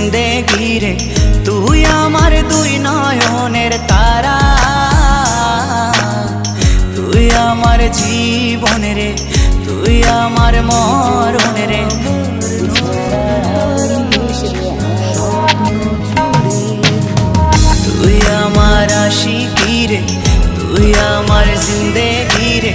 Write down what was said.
জিন্দেগি রে, তুই আমার দুই নয়নের তারা, তুই আমার জীবন রে, তুই আমার মরণ রে। তুই আমার আশিকি রে, তুই আমার জিন্দেগি রে।